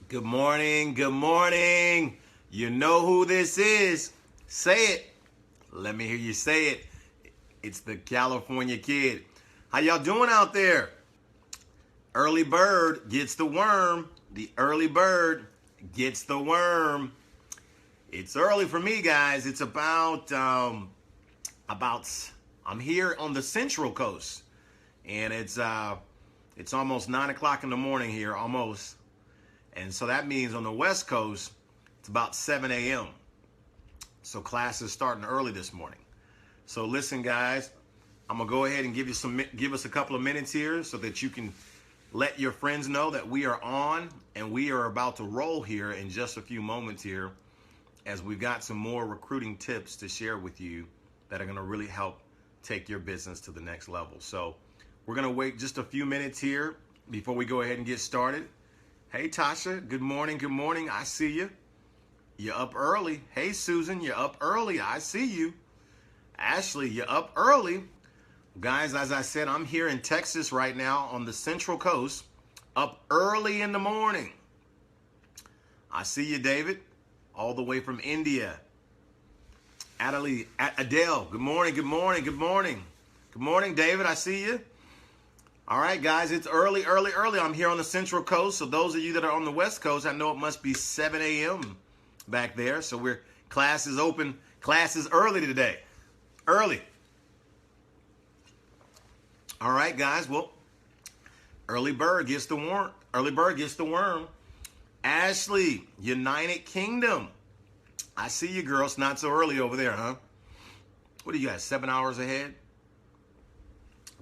Good morning. Good morning. You know who this is. Say it. Let me hear you say it. It's the California Kid. How y'all doing out there? Early bird gets the worm. The early bird gets the worm. It's early for me, guys. It's about I'm here on the Central Coast, and it's almost 9 o'clock in the morning here, almost. And so that means on the West Coast, it's about 7 a.m. So class is starting early this morning. So listen, guys, I'm gonna go ahead and give us a couple of minutes here so that you can let your friends know that we are on and we are about to roll here in just a few moments here, as we've got some more recruiting tips to share with you that are gonna really help take your business to the next level. So we're gonna wait just a few minutes here before we go ahead and get started. Hey, Tasha, good morning, good morning. I see you. You're up early. Hey, Susan, you're up early. I see you. Ashley, you're up early. Guys, as I said, I'm here in Texas right now on the Central Coast, up early in the morning. I see you, David, all the way from India. Adele, good morning, good morning, good morning. Good morning, David, I see you. All right, guys, it's early. I'm here on the Central Coast. So those of you that are on the West Coast, I know it must be 7 a.m. back there. So class is open. Class is early today. Early. All right, guys. Well, early bird gets the worm. Early bird gets the worm. Ashley, United Kingdom. I see you, girl. It's not so early over there, huh? What do you got, 7 hours ahead?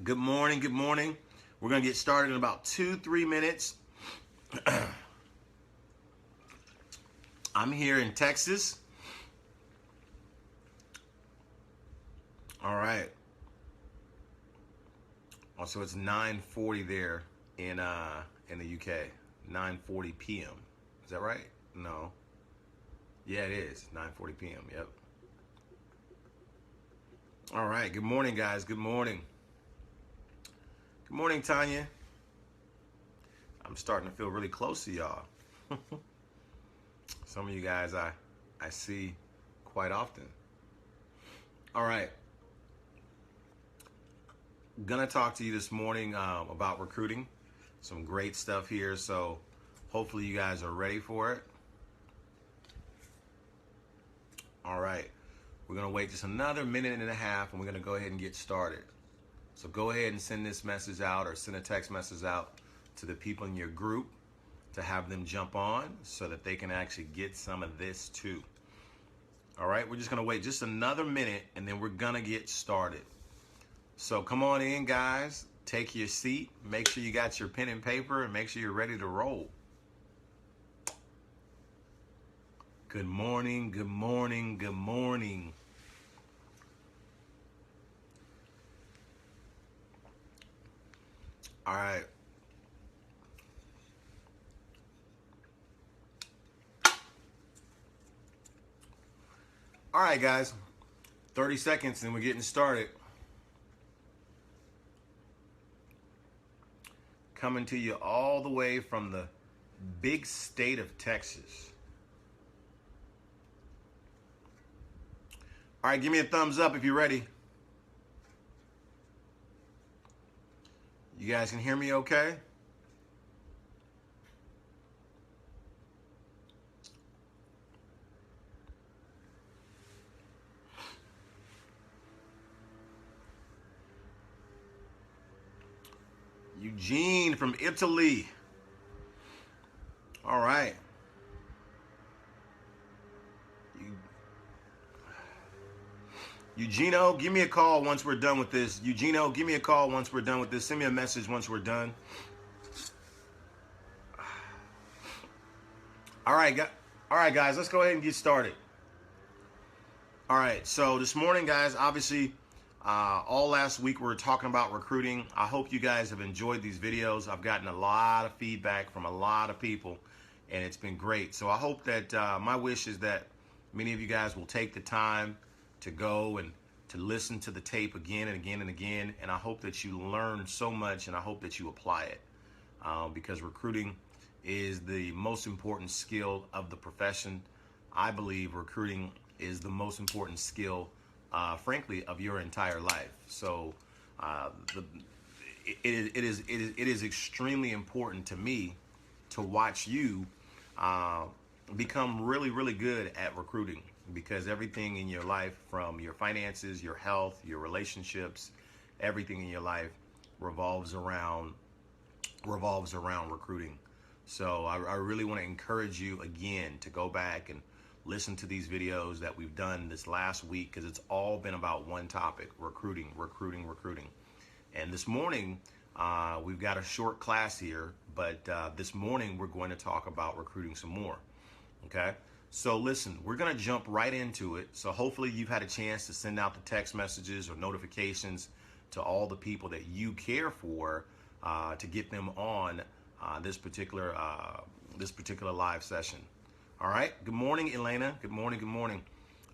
Good morning, good morning. We're going to get started in about 2-3 minutes. I'm here in Texas. All right. Also, it's 9:40 there in the UK. 9:40 p.m. Is that right? No. Yeah, it is. 9:40 p.m. Yep. All right. Good morning, guys. Good morning. Good morning, Tanya. I'm starting to feel really close to y'all. Some of you guys I see quite often. All right. Gonna talk to you this morning about recruiting. Some great stuff here. So hopefully you guys are ready for it. All right. We're gonna wait just another minute and a half and we're gonna go ahead and get started. So go ahead and send this message out or send a text message out to the people in your group to have them jump on so that they can actually get some of this too. All right, we're just gonna wait just another minute and then we're gonna get started. So come on in, guys. Take your seat. Make sure you got your pen and paper and make sure you're ready to roll. Good morning, good morning, good morning. All right. All right, guys. 30 seconds and we're getting started. Coming to you all the way from the big state of Texas. All right, give me a thumbs up if you're ready. You guys can hear me okay? Eugene from Italy. All right. Eugenio, give me a call once we're done with this. Eugenio, give me a call once we're done with this. Send me a message once we're done. All right, guys, let's go ahead and get started. All right, so this morning, guys, obviously, all last week we were talking about recruiting. I hope you guys have enjoyed these videos. I've gotten a lot of feedback from a lot of people, and it's been great. So I hope that my wish is that many of you guys will take the time to go and to listen to the tape again and again and again. And I hope that you learn so much, and I hope that you apply it because recruiting is the most important skill of the profession. I believe recruiting is the most important skill, frankly, of your entire life. So it is extremely important to me to watch you become really, really good at recruiting, because everything in your life, from your finances, your health, your relationships, everything in your life revolves around recruiting. So I really want to encourage you again to go back and listen to these videos that we've done this last week, because it's all been about one topic: recruiting, recruiting, recruiting. And this morning, we've got a short class here, but this morning we're going to talk about recruiting some more. Okay? So listen, we're going to jump right into it. So hopefully you've had a chance to send out the text messages or notifications to all the people that you care for, to get them on this particular live session. All right. Good morning, Elena. Good morning. Good morning.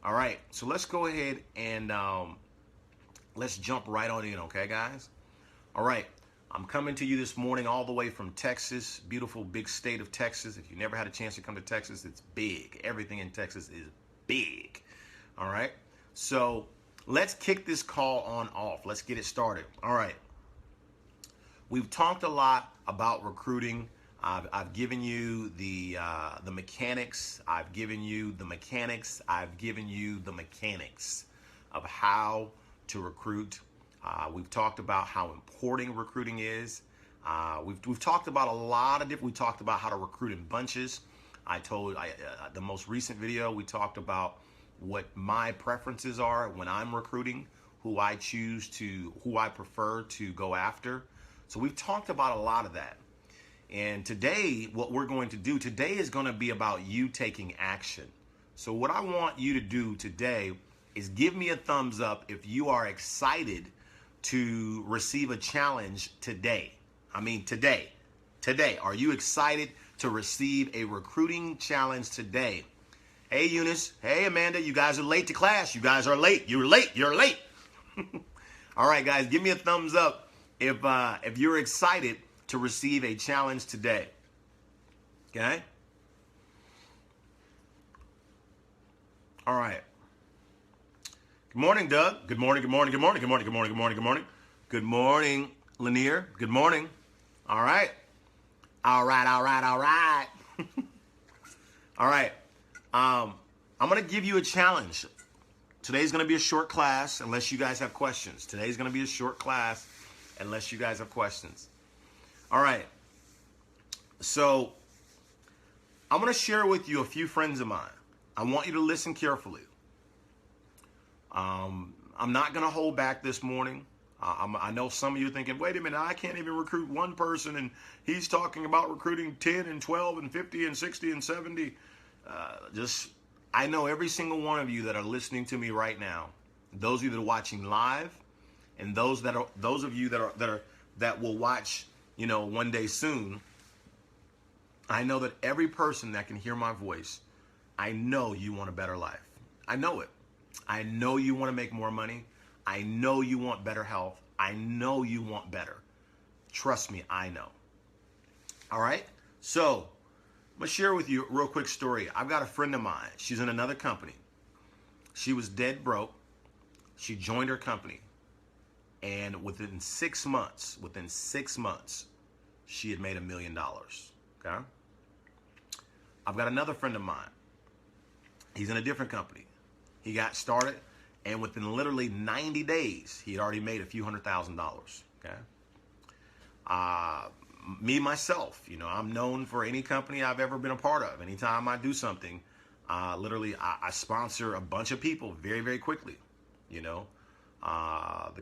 All right. So let's go ahead and let's jump right on in. Okay, guys. All right. I'm coming to you this morning all the way from Texas, beautiful big state of Texas. If you never had a chance to come to Texas, it's big. Everything in Texas is big. All right. So let's kick this call on off. Let's get it started. All right. We've talked a lot about recruiting. I've given you the mechanics. I've given you the mechanics. I've given you the mechanics of how to recruit. We've talked about how important recruiting is. We've talked about a lot of different. We talked about how to recruit in bunches. The most recent video, we talked about what my preferences are when I'm recruiting, who I prefer to go after. So we've talked about a lot of that. And today, what we're going to do today is going to be about you taking action. So what I want you to do today is give me a thumbs up if you are excited to receive a challenge today. I mean, today. Are you excited to receive a recruiting challenge today? Hey, Eunice. Hey, Amanda. You guys are late to class. You guys are late. You're late. All right, guys, give me a thumbs up if you're excited to receive a challenge today. Okay? All right. Good morning, Doug. Good morning, good morning, good morning, good morning, good morning, good morning, good morning. Good morning, Lanier. Good morning. All right. All right. All right. I'm going to give you a challenge. Today's going to be a short class unless you guys have questions. Today's going to be a short class unless you guys have questions. All right. So I'm going to share with you a few friends of mine. I want you to listen carefully. I'm not going to hold back this morning. I know some of you are thinking, wait a minute, I can't even recruit one person, and he's talking about recruiting 10 and 12 and 50 and 60 and 70. I know every single one of you that are listening to me right now, those of you that are watching live, and those of you that will watch, one day soon. I know that every person that can hear my voice, I know you want a better life. I know it. I know you want to make more money. I know you want better health. I know you want better. Trust me, I know. All right? So I'm going to share with you a real quick story. I've got a friend of mine. She's in another company. She was dead broke. She joined her company. And within 6 months, she had made $1 million. Okay? I've got another friend of mine. He's in a different company. He got started, and within literally 90 days, he had already made a few $100,000. Okay? Me, myself, I'm known for any company I've ever been a part of. Anytime I do something, literally, I sponsor a bunch of people very, very quickly. The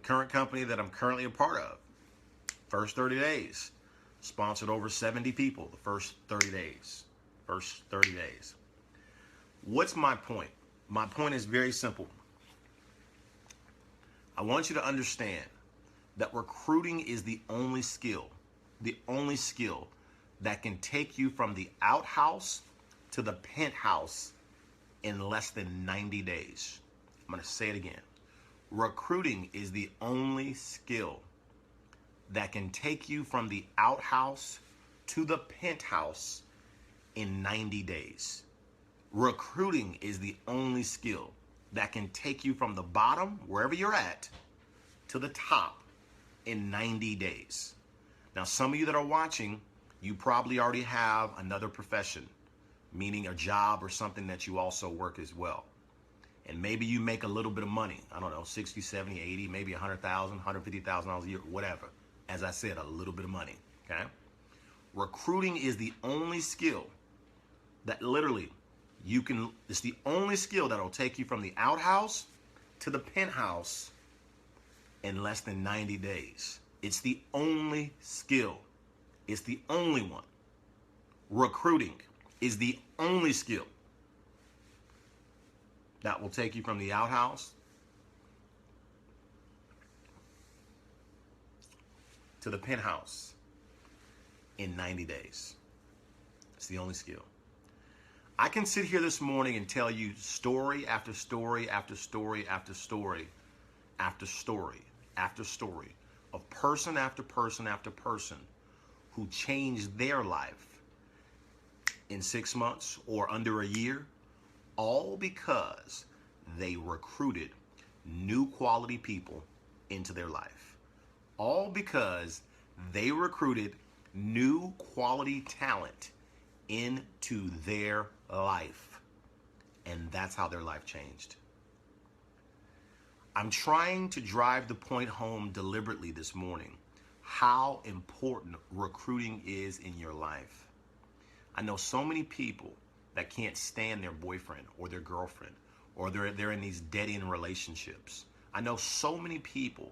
current company that I'm currently a part of, first 30 days, sponsored over 70 people the first 30 days. What's my point? My point is very simple. I want you to understand that recruiting is the only skill that can take you from the outhouse to the penthouse in less than 90 days. I'm going to say it again. Recruiting is the only skill that can take you from the outhouse to the penthouse in 90 days. Recruiting is the only skill that can take you from the bottom, wherever you're at, to the top in 90 days. Now, some of you that are watching, you probably already have another profession, meaning a job or something that you also work as well. And maybe you make a little bit of money. I don't know, 60, 70, 80, maybe $100,000, $150,000 a year, whatever. As I said, a little bit of money, okay? Recruiting is the only skill that literally it's the only skill that'll take you from the outhouse to the penthouse in less than 90 days. It's the only skill. It's the only one. Recruiting is the only skill that will take you from the outhouse to the penthouse in 90 days. It's the only skill. I can sit here this morning and tell you story after story after story after story after story after story of person after person after person who changed their life in 6 months or under a year, all because they recruited new quality people into their life. All because they recruited new quality talent into their life. And that's how their life changed. I'm trying to drive the point home deliberately this morning, how important recruiting is in your life. I know so many people that can't stand their boyfriend or their girlfriend, or they're in these dead-end relationships. I know so many people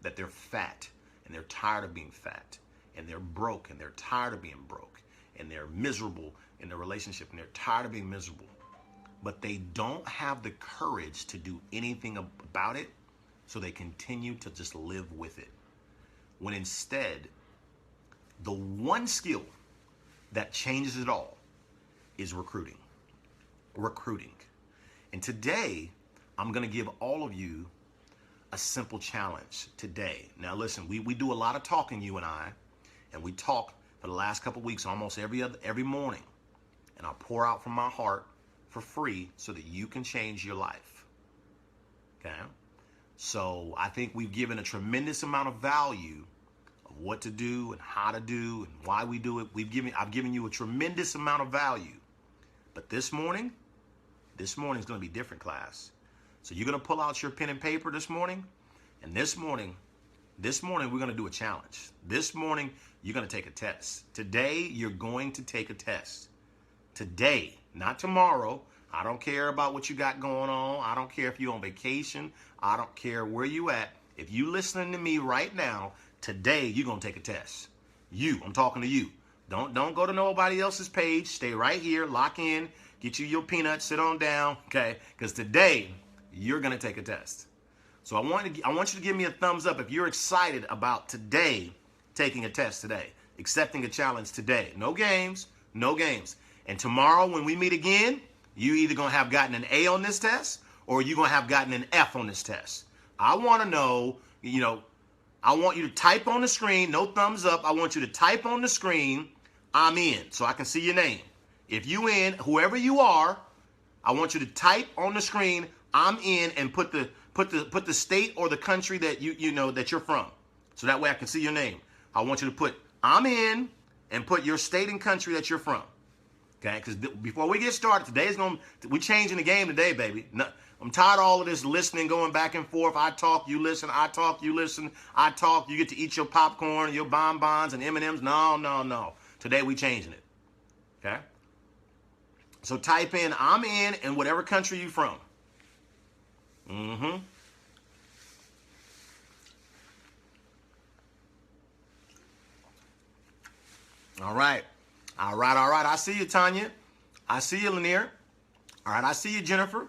that they're fat and they're tired of being fat, and they're broke and they're tired of being broke, and they're miserable in the relationship and they're tired of being miserable, but they don't have the courage to do anything about it, so they continue to just live with it. When instead, the one skill that changes it all is recruiting. Recruiting. And today, I'm going to give all of you a simple challenge today. Now listen, we do a lot of talking, you and I, and we talk for the last couple weeks almost every morning. And I pour out from my heart for free so that you can change your life. Okay? So I think we've given a tremendous amount of value of what to do and how to do and why we do it. I've given you a tremendous amount of value. But this morning is going to be different, class. So you're going to pull out your pen and paper this morning. And this morning we're going to do a challenge. This morning, you're going to take a test. Today, you're going to take a test. Today, not tomorrow. I don't care about what you got going on. I don't care if you're on vacation. I don't care where you at. If you listening to me right now, today, you're going to take a test. I'm talking to you. Don't go to nobody else's page. Stay right here. Lock in. Get you your peanuts. Sit on down. Okay? Because today, you're going to take a test. So I want you to give me a thumbs up if you're excited about today taking a test today, accepting a challenge today. No games, no games. And tomorrow when we meet again, you either going to have gotten an A on this test or you're going to have gotten an F on this test. I want to know, I want you to type on the screen, no thumbs up. I want you to type on the screen, I'm in, so I can see your name. If you in, whoever you are, I want you to type on the screen, I'm in, and put the state or the country that you know that you're from. So that way I can see your name. I want you to put I'm in and put your state and country that you're from. Okay? Because before we get started, we're changing the game today, baby. No, I'm tired of all of this listening, going back and forth. I talk, you listen. I talk, you listen. I talk, you get to eat your popcorn, your bonbons and M&Ms. No. Today we changing it. Okay? So type in I'm in and whatever country you from. All right. I see you, Tanya. I see you, Lanier. All right, I see you, Jennifer.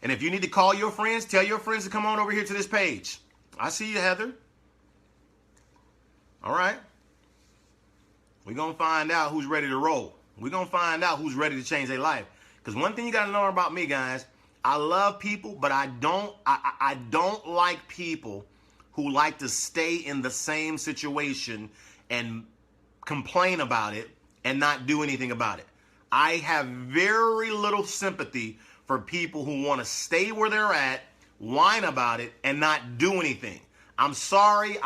And if you need to call your friends, tell your friends to come on over here to this page. I see you, Heather. All right. We're going to find out who's ready to roll. We're going to find out who's ready to change their life. Because one thing you got to learn about me, guys, I love people, but I don't like people who like to stay in the same situation and complain about it and not do anything about it. I have very little sympathy for people who want to stay where they're at, whine about it, and not do anything. I'm sorry,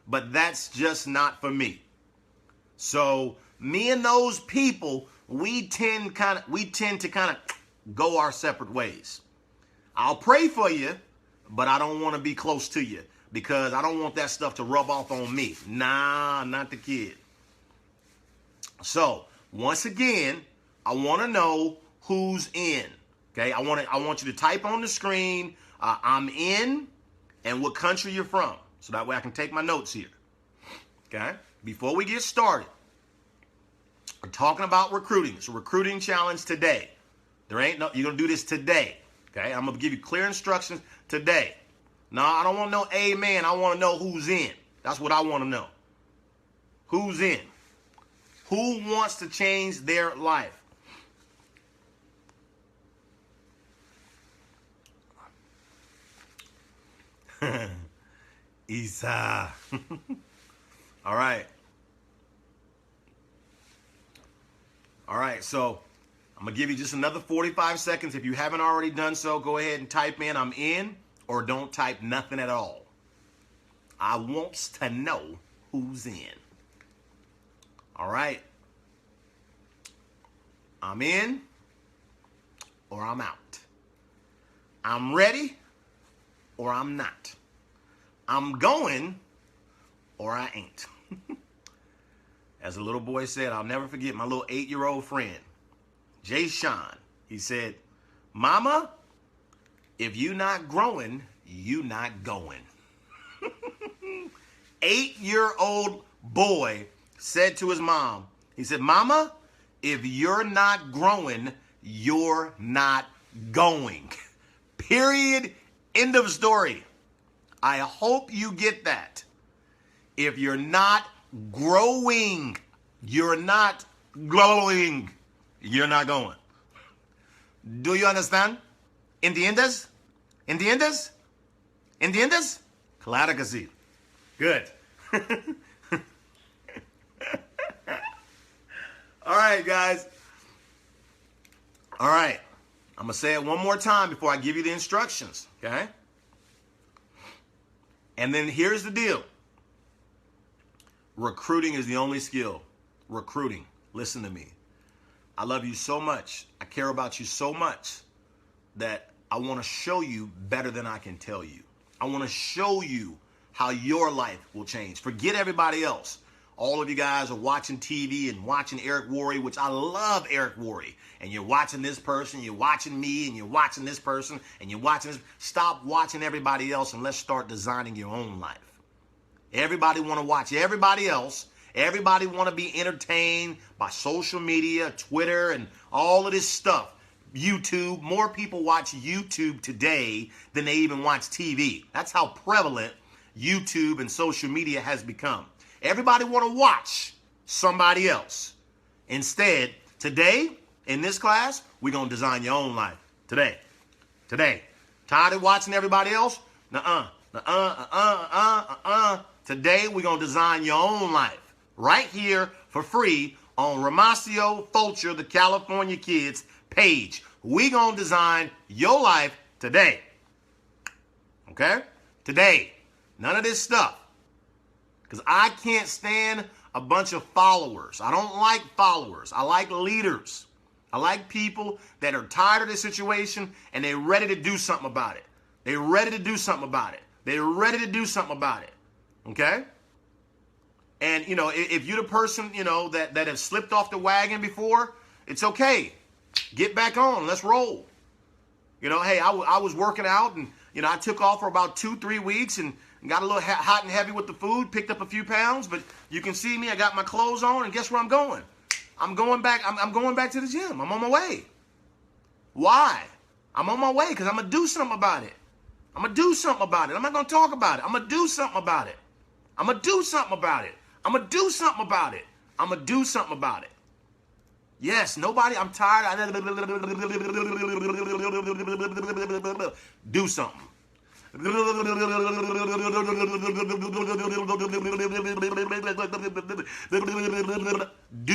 but that's just not for me. So me and those people, we tend to kind of go our separate ways. I'll pray for you, but I don't want to be close to you because I don't want that stuff to rub off on me. Nah, not the kid. So once again, I want to know who's in. Okay, I want you to type on the screen, I'm in, and what country you're from, so that way I can take my notes here. Okay, before we get started, we're talking about recruiting. It's a recruiting challenge today. You're gonna do this today. Okay, I'm gonna give you clear instructions today. No, I don't want no amen. I want to know who's in. That's what I want to know. Who's in? Who wants to change their life? Isa. All right. All right, so I'm going to give you just another 45 seconds. If you haven't already done so, go ahead and type in I'm in, or don't type nothing at all. I wants to know who's in. All right. I'm in, or I'm out. I'm ready, or I'm not. I'm going, or I ain't. As a little boy said, I'll never forget my little 8-year-old friend, Jay Sean. He said, Mama, if you not growing, you not going. 8-year-old boy said to his mom, he said, Mama, if you're not growing, you're not going. Period. End of story. I hope you get that. If you're not growing, you're not glowing, you're not going. Do you understand? ¿Entiendes? ¿Entiendes? ¿Entiendes? Claro que sí. Good. All right, guys. All right. I'm going to say it one more time before I give you the instructions, okay? And then here's the deal. Recruiting is the only skill. Recruiting. Listen to me. I love you so much. I care about you so much that I want to show you better than I can tell you. I want to show you how your life will change. Forget everybody else. All of you guys are watching TV and watching Eric Worre, which I love Eric Worre. And you're watching this person, you're watching me, and you're watching this person, and you're watching this. Stop watching everybody else and let's start designing your own life. Everybody want to watch everybody else. Everybody want to be entertained by social media, Twitter, and all of this stuff. YouTube. More people watch YouTube today than they even watch TV. That's how prevalent YouTube and social media has become. Everybody want to watch somebody else. Instead, today, in this class, we're going to design your own life. Today. Tired of watching everybody else? Today, we're going to design your own life. Right here for free on Romacio Fulcher, the California Kids page. We're going to design your life today. Okay? Today. None of this stuff. Because I can't stand a bunch of followers. I don't like followers. I like leaders. I like people that are tired of the situation and they're ready to do something about it. They're ready to do something about it. They're ready to do something about it. Okay? And, you know, if you're the person, you know, that has slipped off the wagon before, it's okay. Get back on. Let's roll. You know, hey, I was working out and, you know, I took off for about 2-3 weeks and got a little hot and heavy with the food, picked up a few pounds, but you can see me, I got my clothes on, and guess where I'm going? I'm going back to the gym. I'm on my way. Why? I'm on my way because I'm going to do something about it. I'm going to do something about it. I'm not going to talk about it. I'm going to do something about it. I'm going to do something about it. I'm going to do something about it. I'm going to do something about it. Yes, nobody, I'm tired. Do something. Do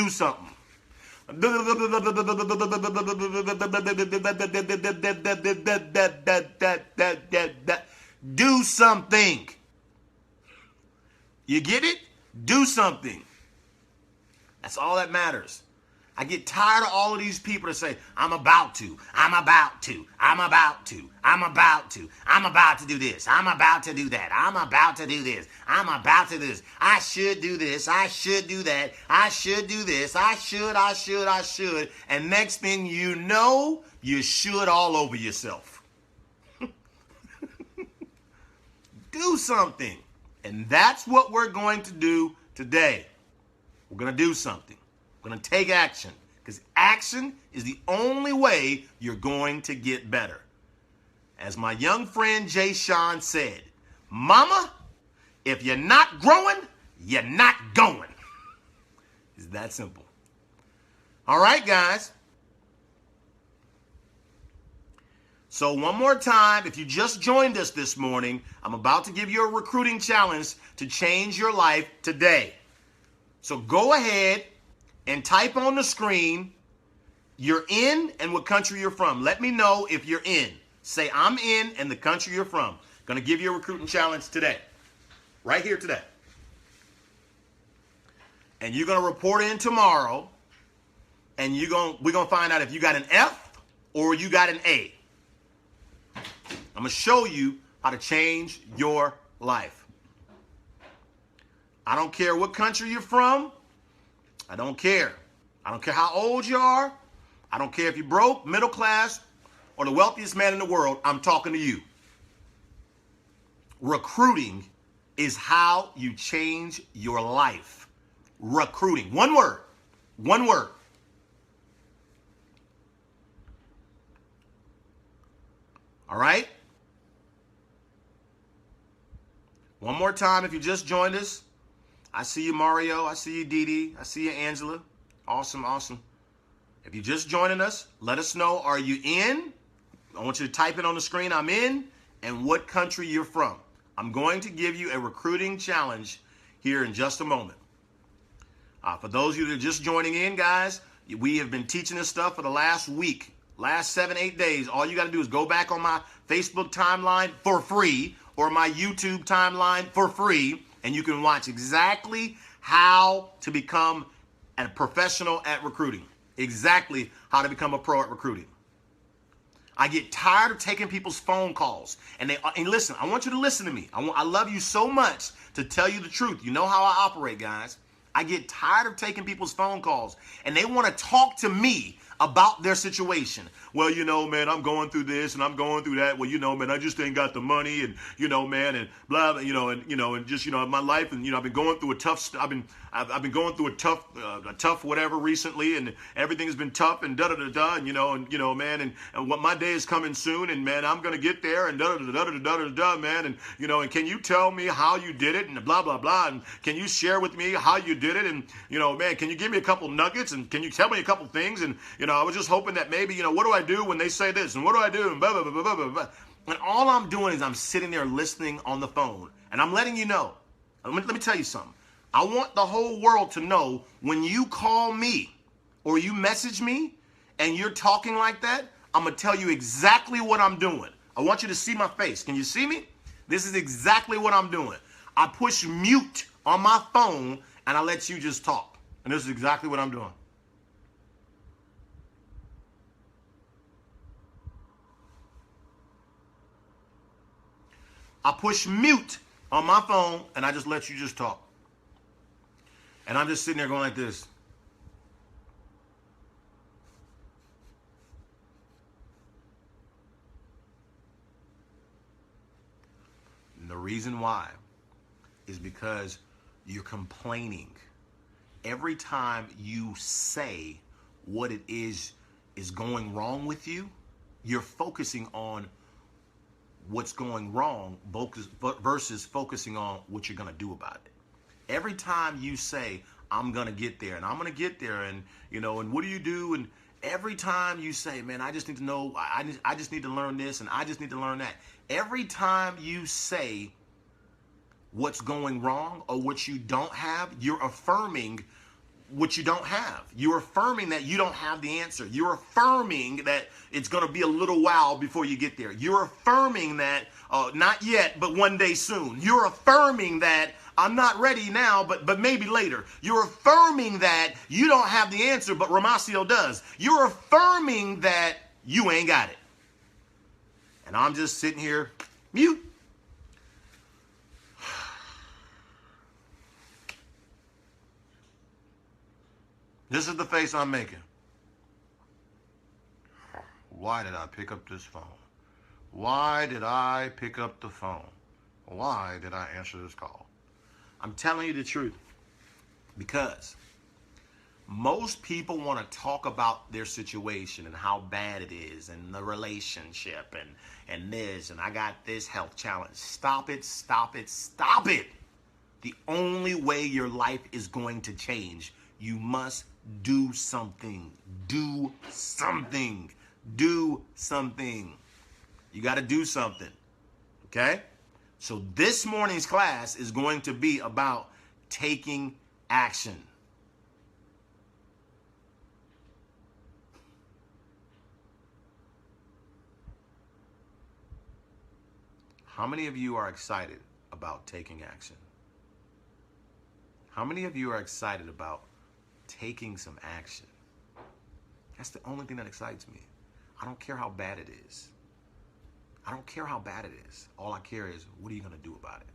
something. Do something. You get it? Do something. That's all that matters. I get tired of all of these people that say, I'm about to, I'm about to, I'm about to, I'm about to, I'm about to do this, I'm about to do that, I'm about to do this, I'm about to do this, I should do this, I should do that, I should do this, I should, and next thing you know, you should all over yourself. Do something. And that's what we're going to do today. We're going to do something. We're going to take action, because action is the only way you're going to get better. As my young friend Jay Sean said, Mama, if you're not growing, you're not going. It's that simple. All right, guys. So one more time, if you just joined us this morning, I'm about to give you a recruiting challenge to change your life today. So go ahead and type on the screen, you're in and what country you're from. Let me know if you're in. Say, I'm in and the country you're from. Going to give you a recruiting challenge today. Right here today. And you're going to report in tomorrow. And we're going to find out if you got an F or you got an A. I'm going to show you how to change your life. I don't care what country you're from. I don't care. I don't care how old you are. I don't care if you're broke, middle class, or the wealthiest man in the world. I'm talking to you. Recruiting is how you change your life. Recruiting. One word. One word. All right? One more time, if you just joined us. I see you, Mario. I see you, Dee Dee. I see you, Angela. Awesome, awesome. If you're just joining us, let us know, are you in? I want you to type it on the screen, I'm in, and what country you're from. I'm going to give you a recruiting challenge here in just a moment. For those of you that are just joining in, guys, we have been teaching this stuff for the last week, last 7-8 days. All you got to do is go back on my Facebook timeline for free or my YouTube timeline for free, and you can watch exactly how to become a professional at recruiting. Exactly how to become a pro at recruiting. I get tired of taking people's phone calls. And listen, I want you to listen to me. I love you so much to tell you the truth. You know how I operate, guys. I get tired of taking people's phone calls, and they want to talk to me about their situation. Well, you know, man, I'm going through this and I'm going through that. Well, you know, man, I just ain't got the money, and you know, man, and blah, blah, and just, my life, and I've been going through a tough. I've been going through a tough whatever recently, and everything has been tough, and da da da da, and man, and what my day is coming soon, and man, I'm gonna get there, and da da da da da da da, man, and and can you tell me how you did it, and blah blah blah, and can you share with me how you did it, and man, can you give me a couple nuggets, and can you tell me a couple things, and I was just hoping that maybe what do I do when they say this, and what do I do, and blah blah blah blah blah blah. And all I'm doing is I'm sitting there listening on the phone, and I'm letting you know. Let me tell you something. I want the whole world to know when you call me or you message me and you're talking like that, I'm going to tell you exactly what I'm doing. I want you to see my face. Can you see me? This is exactly what I'm doing. I push mute on my phone and I let you just talk. And this is exactly what I'm doing. I push mute on my phone and I just let you just talk. And I'm just sitting there going like this. And the reason why is because you're complaining. Every time you say what it is going wrong with you, you're focusing on what's going wrong versus focusing on what you're going to do about it. Every time you say, I'm going to get there, and I'm going to get there, and, and what do you do? Every time you say, man, I just need to know, I just need to learn this and I just need to learn that. Every time you say what's going wrong or what you don't have, you're affirming what you don't have. You're affirming that you don't have the answer. You're affirming that it's going to be a little while before you get there. You're affirming that not yet, but one day soon. You're affirming that I'm not ready now, but maybe later. You're affirming that you don't have the answer, but Romacio does. You're affirming that you ain't got it. And I'm just sitting here mute. This is the face I'm making. Why did I pick up this phone? Why did I pick up the phone? Why did I answer this call? I'm telling you the truth. Because most people want to talk about their situation and how bad it is and the relationship and this and I got this health challenge. Stop it, stop it, stop it. The only way your life is going to change, you must do something. Do something. Do something. You got to do something. Okay? So this morning's class is going to be about taking action. How many of you are excited about taking action? How many of you are excited about taking some action? That's the only thing that excites me. I don't care how bad it is. I don't care how bad it is. All I care is, what are you going to do about it?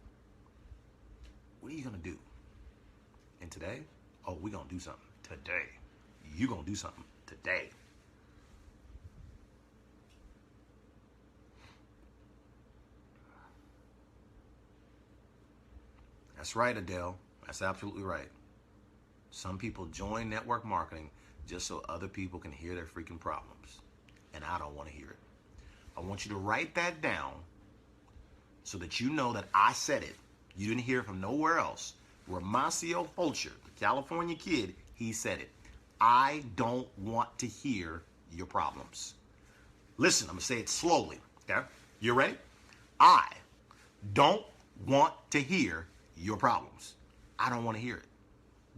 What are you going to do? And today, oh, we're going to do something today. You're going to do something today. That's right, Adele. That's absolutely right. Some people join network marketing just so other people can hear their freaking problems. And I don't want to hear it. I want you to write that down so that you know that I said it. You didn't hear it from nowhere else. Romacio Fulcher, the California kid, he said it. I don't want to hear your problems. Listen, I'm going to say it slowly. Okay? You ready? I don't want to hear your problems. I don't want to hear it.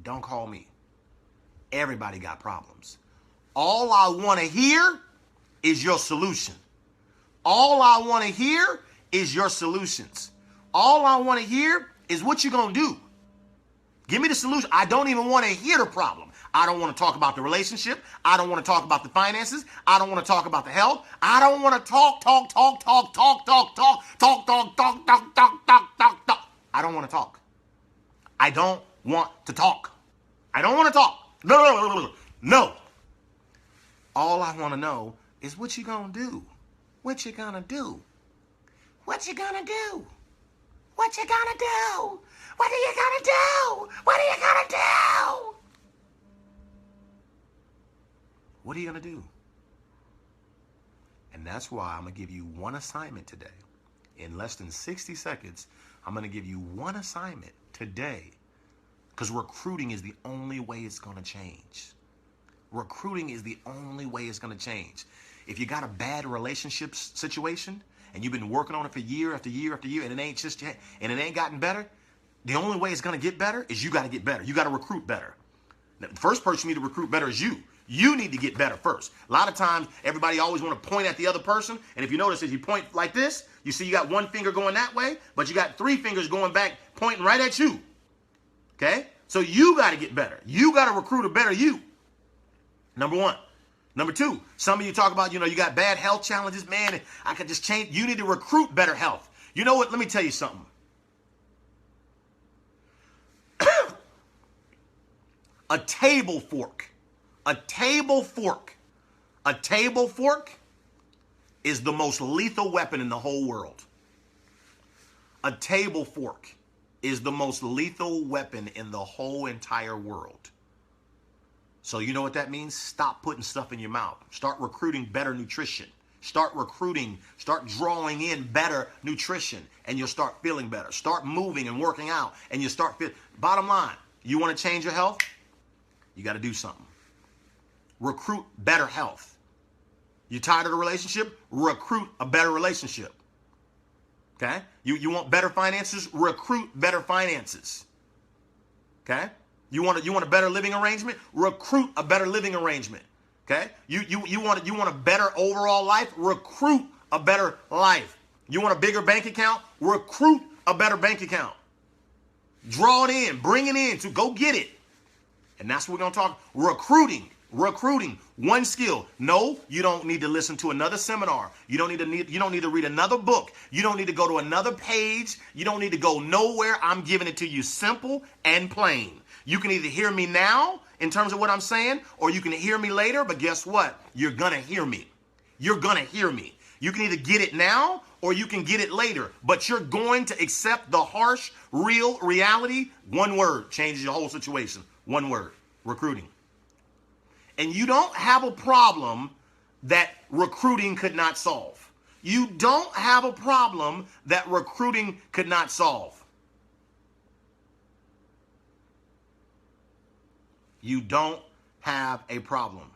Don't call me. Everybody got problems. All I want to hear is your solution. All I want to hear is your solutions. All I want to hear is what you're going to do. Give me the solution. I don't even want to hear the problem. I don't want to talk about the relationship. I don't want to talk about the finances. I don't want to talk about the health. I don't want to talk. I don't want to talk. I don't want to talk. I don't want to talk. No. All I want to know is what you gonna do. What you gonna do? What you gonna do? What you gonna do? What are you gonna do? What are you gonna do? What are you gonna do? And that's why I'm gonna give you one assignment today. In less than 60 seconds, I'm gonna give you one assignment today. Because recruiting is the only way it's going to change. Recruiting is the only way it's going to change. If you got a bad relationship situation and you've been working on it for year after year after year and it ain't just yet, and it ain't gotten better, the only way it's going to get better is you got to get better. You got to recruit better. Now, the first person you need to recruit better is you. You need to get better first. A lot of times, everybody always want to point at the other person. And if you notice, if you point like this, you see you got one finger going that way, but you got three fingers going back, pointing right at you. Okay? So you got to get better. You got to recruit a better you. Number one. Number two, some of you talk about, you got bad health challenges. Man, I could just change. You need to recruit better health. You know what? Let me tell you something. A table fork. A table fork. A table fork is the most lethal weapon in the whole world. A table fork is the most lethal weapon in the whole entire world. So you know what that means? Stop putting stuff in your mouth. Start recruiting better nutrition. Start recruiting, start drawing in better nutrition, and you'll start feeling better. Start moving and working out, and you'll start feeling. Bottom line, you want to change your health? You got to do something. Recruit better health. You tired of the relationship? Recruit a better relationship. Okay? You want better finances? Recruit better finances. Okay? You want a better living arrangement? Recruit a better living arrangement. Okay? You want a better overall life? Recruit a better life. You want a bigger bank account? Recruit a better bank account. Draw it in, bring it in, to go get it. And that's what we're going to talk. Recruiting. One skill. No, you don't need to listen to another seminar. You don't need to read another book. You don't need to go to another page. You don't need to go nowhere. I'm giving it to you simple and plain. You can either hear me now in terms of what I'm saying, or you can hear me later, but guess what? You're going to hear me. You're going to hear me. You can either get it now or you can get it later, but you're going to accept the harsh, real reality. One word changes your whole situation. One word: recruiting. And you don't have a problem that recruiting could not solve. You don't have a problem that recruiting could not solve. You don't have a problem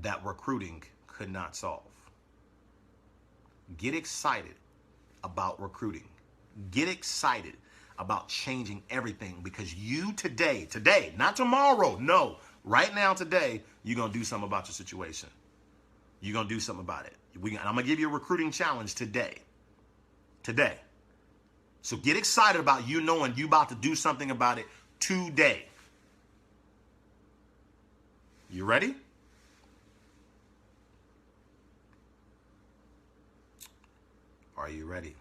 that recruiting could not solve. Get excited about recruiting. Get excited about changing everything, because you today, not tomorrow, no, right now, today, you're going to do something about your situation. You're going to do something about it. I'm going to give you a recruiting challenge today. So get excited about you knowing you about to do something about it today. You ready? Are you ready?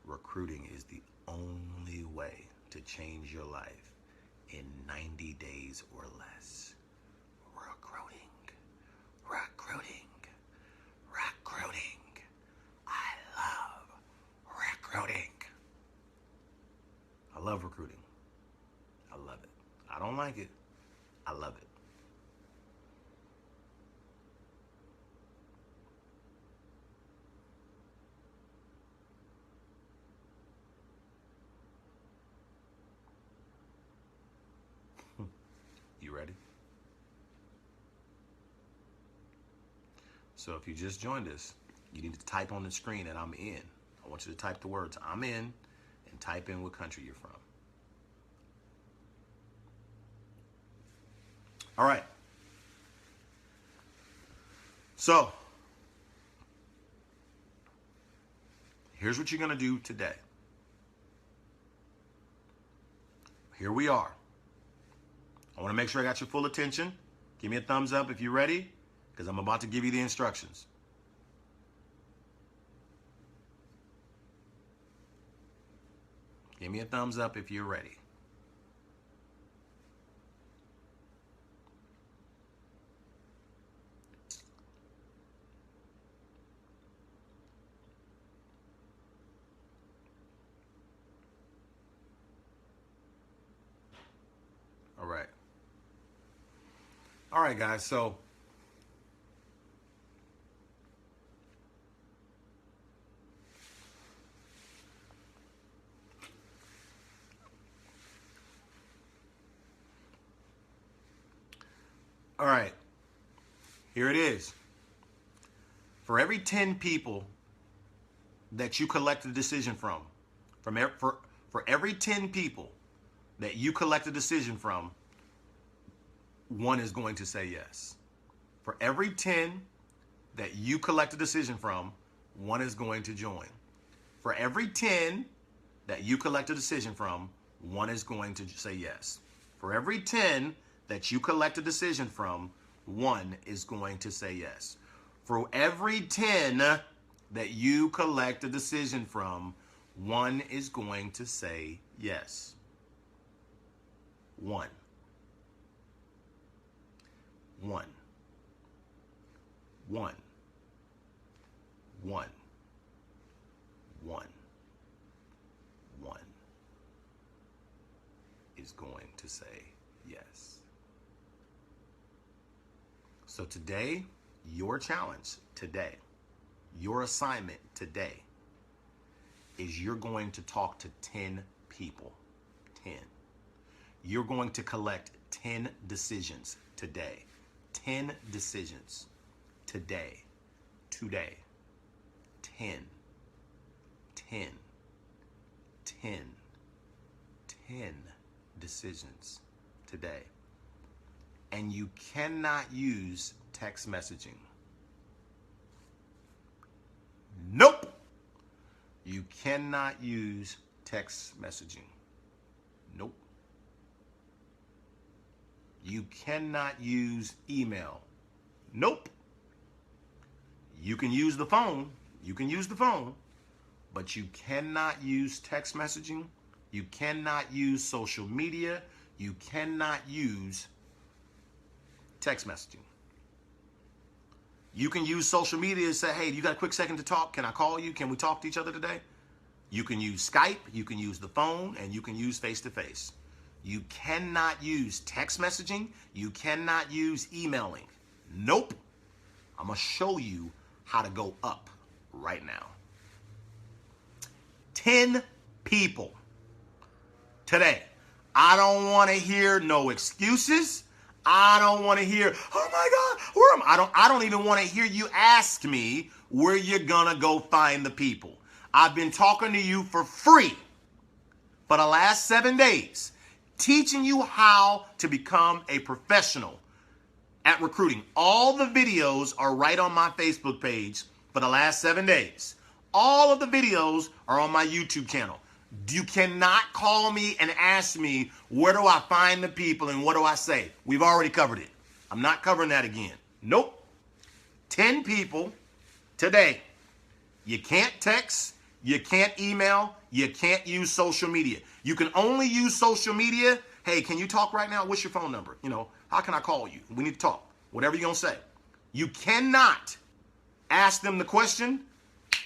Recruiting is the only way to change your life in 90 days or less. Recruiting. I love recruiting. I love it. I don't like it. I love it. You ready? So if you just joined us, you need to type on the screen that I'm in. I want you to type the words "I'm in" and type in what country you're from. All right. So here's what you're going to do today. Here we are. I want to make sure I got your full attention. Give me a thumbs up if you're ready, because I'm about to give you the instructions. Give me a thumbs up if you're ready. All right. All right, guys. So all right. Here it is. For every 10 people that you collect a decision from for every 10 people that you collect a decision from, one is going to say yes. For every 10 that you collect a decision from, one is going to join. For every 10 that you collect a decision from, one is going to say yes. For every 10 that you collect a decision from, one is going to say yes. For every 10 that you collect a decision from, one is going to say yes. One. One. One. One. One. One is going to say yes. So today, your challenge today, your assignment today is you're going to talk to 10 people. 10. You're going to collect 10 decisions today. 10 decisions today. Today. 10. 10. 10. 10 decisions today. And you cannot use text messaging. Nope. You cannot use text messaging. Nope. You cannot use email. Nope. You can use the phone. You can use the phone, but you cannot use text messaging. You cannot use social media. You cannot use text messaging. You can use social media and say, hey, you got a quick second to talk? Can I call you? Can we talk to each other today? You can use Skype, you can use the phone, and you can use face-to-face. You cannot use text messaging. You cannot use emailing. Nope. I'm going to show you how to go up right now. 10 people today. I don't want to hear no excuses. I don't want to hear, oh my God, where am I? I don't even want to hear you ask me where you're going to go find the people. I've been talking to you for free for the last 7 days, teaching you how to become a professional at recruiting. All the videos are right on my Facebook page for the last 7 days. All of the videos are on my YouTube channel. You cannot call me and ask me, where do I find the people and what do I say? We've already covered it. I'm not covering that again. Nope. 10 people today. You can't text. You can't email. You can't use social media. You can only use social media. Hey, can you talk right now? What's your phone number? You know, how can I call you? We need to talk. Whatever you're going to say. You cannot ask them the question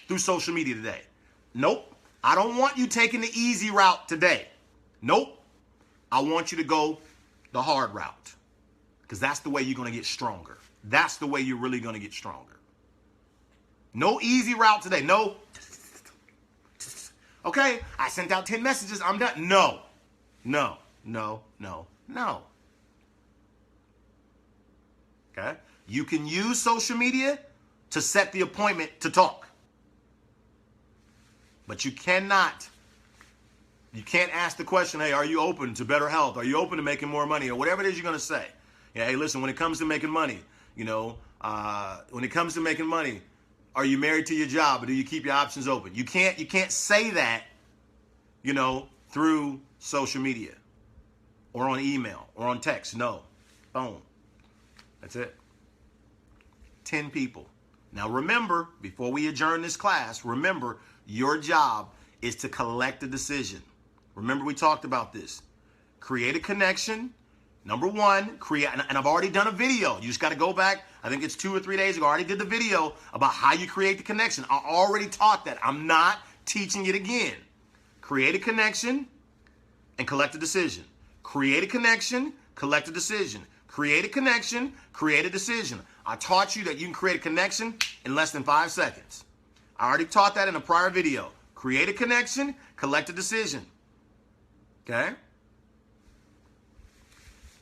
through social media today. Nope. I don't want you taking the easy route today. Nope. I want you to go the hard route, because that's the way you're going to get stronger. That's the way you're really going to get stronger. No easy route today. No. Okay, I sent out 10 messages. I'm done. No. No. No. No. No. Okay? You can use social media to set the appointment to talk. But you can't ask the question, hey, are you open to better health? Are you open to making more money? Or whatever it is you're going to say. Yeah, hey, listen, when it comes to making money, when it comes to making money, are you married to your job or do you keep your options open? You can't say that, through social media or on email or on text. No, phone. That's it. 10 people. Now remember, before we adjourn this class, remember, your job is to collect a decision. Remember, we talked about this. Create a connection. Number one, and I've already done a video. You just got to go back. I think it's 2 or 3 days ago. I already did the video about how you create the connection. I already taught that. I'm not teaching it again. Create a connection and collect a decision. Create a connection, collect a decision. Create a connection, create a decision. I taught you that you can create a connection in less than 5 seconds. I already taught that in a prior video. Create a connection, collect a decision. Okay?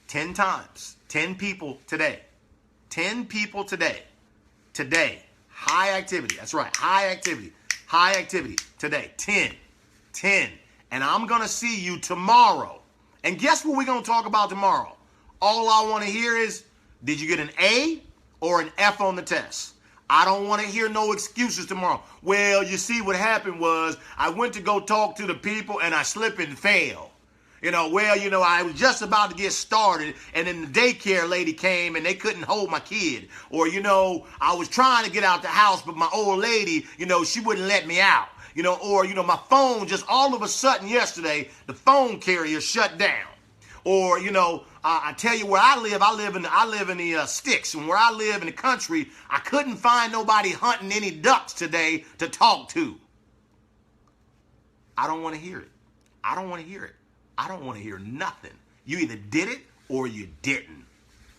10 times. 10 people today. 10 people today. Today. High activity. That's right. High activity. High activity. Today. 10. 10. And I'm going to see you tomorrow. And guess what we're going to talk about tomorrow? All I want to hear is, did you get an A or an F on the test? I don't want to hear no excuses tomorrow. Well, you see, what happened was I went to go talk to the people and I slipped and fell. I was just about to get started and then the daycare lady came and they couldn't hold my kid. Or, I was trying to get out the house, but my old lady, she wouldn't let me out. My phone just all of a sudden yesterday, the phone carrier shut down. Or, I tell you where I live in the sticks, and where I live in the country, I couldn't find nobody hunting any ducks today to talk to. I don't want to hear it. I don't want to hear it. I don't want to hear nothing. You either did it or you didn't.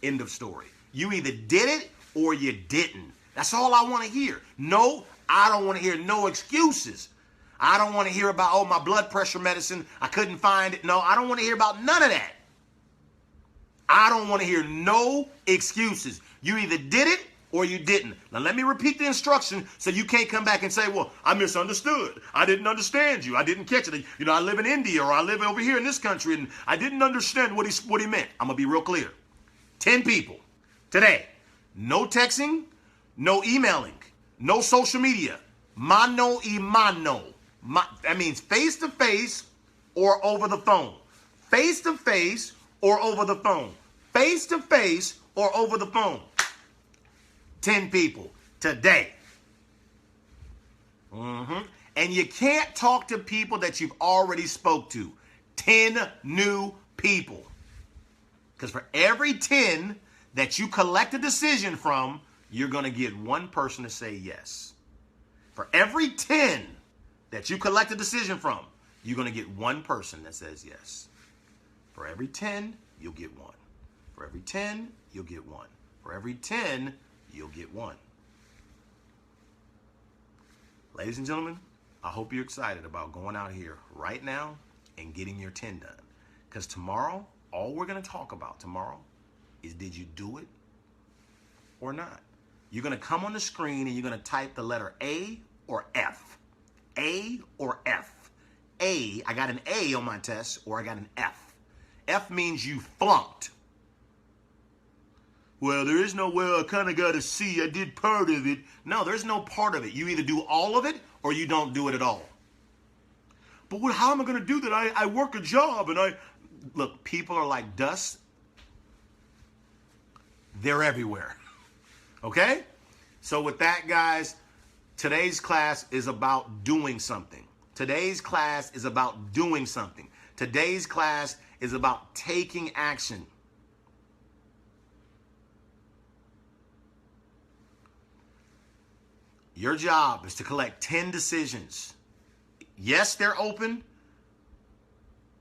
End of story. You either did it or you didn't. That's all I want to hear. No, I don't want to hear no excuses. I don't want to hear about, my blood pressure medicine, I couldn't find it. No, I don't want to hear about none of that. I don't want to hear no excuses. You either did it or you didn't. Now, let me repeat the instruction so you can't come back and say, well, I misunderstood. I didn't understand you. I didn't catch it. You know, I live in India or I live over here in this country and I didn't understand what he meant. I'm going to be real clear. 10 people today. No texting, no emailing, no social media. Mano y mano. That means face-to-face or over the phone. Face-to-face or over the phone. Face-to-face or over the phone. 10 people today. And you can't talk to people that you've already spoke to. 10 new people. Because for every 10 that you collect a decision from, you're going to get one person to say yes. For every 10 that you collect a decision from, you're going to get one person that says yes. For every 10, you'll get one. For every 10, you'll get one. For every 10, you'll get one. Ladies and gentlemen, I hope you're excited about going out here right now and getting your 10 done. Because tomorrow, all we're going to talk about tomorrow is, did you do it or not? You're going to come on the screen and you're going to type the letter A or F. A or F. A, I got an A on my test, or I got an F. F means you flunked. Well, there is no, well, I kind of got a C. I did part of it. No, there's no part of it. You either do all of it or you don't do it at all. But how am I going to do that? I work a job and look, people are like dust. They're everywhere. Okay? So with that, guys, today's class is about doing something. Today's class is about doing something. Today's class is about taking action. Your job is to collect 10 decisions. Yes, they're open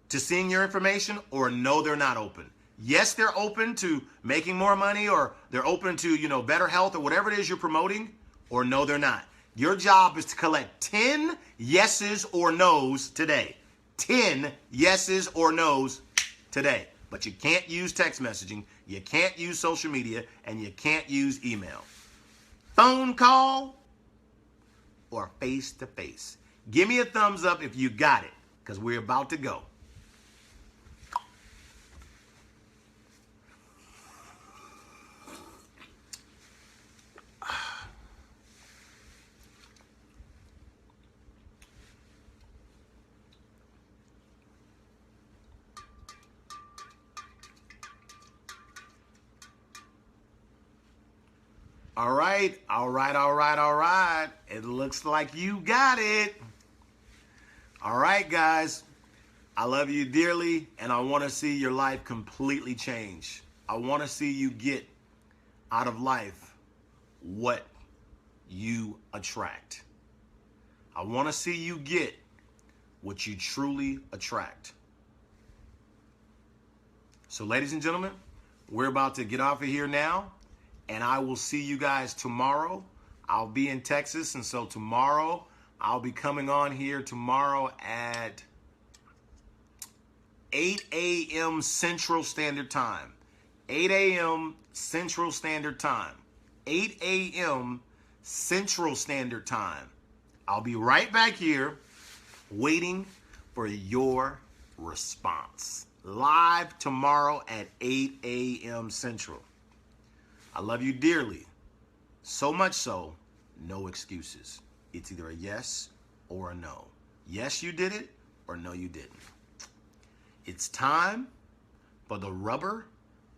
to seeing your information, or no, they're not open. Yes, they're open to making more money, or they're open to, better health or whatever it is you're promoting, or no, they're not. Your job is to collect 10 yeses or nos today. 10 yeses or nos today. But you can't use text messaging, you can't use social media, and you can't use email. Phone call or face-to-face. Give me a thumbs up if you got it, because we're about to go. All right, all right, all right, all right. It looks like you got it. All right, guys. I love you dearly, and I want to see your life completely change. I want to see you get out of life what you attract. I want to see you get what you truly attract. So, ladies and gentlemen, we're about to get off of here now. And I will see you guys tomorrow. I'll be in Texas, and so tomorrow I'll be coming on here tomorrow at 8 a.m. Central Standard Time. 8 a.m. Central Standard Time. 8 a.m. Central Standard Time. I'll be right back here waiting for your response. Live tomorrow at 8 a.m. Central. I love you dearly. So much so, no excuses. It's either a yes or a no. Yes, you did it, or no, you didn't. It's time for the rubber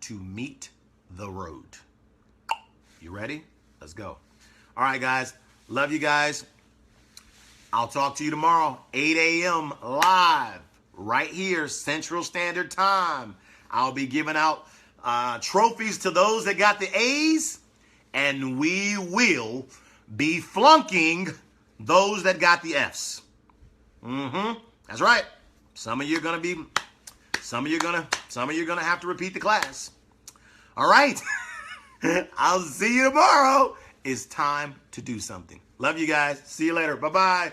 to meet the road. You ready? Let's go. All right, guys. Love you guys. I'll talk to you tomorrow, 8 a.m. live, right here, Central Standard Time. I'll be giving out trophies to those that got the A's, and we will be flunking those that got the F's. That's right. Some of you are gonna have to repeat the class. All right. I'll see you tomorrow. It's time to do something. Love you guys. See you later. Bye-bye.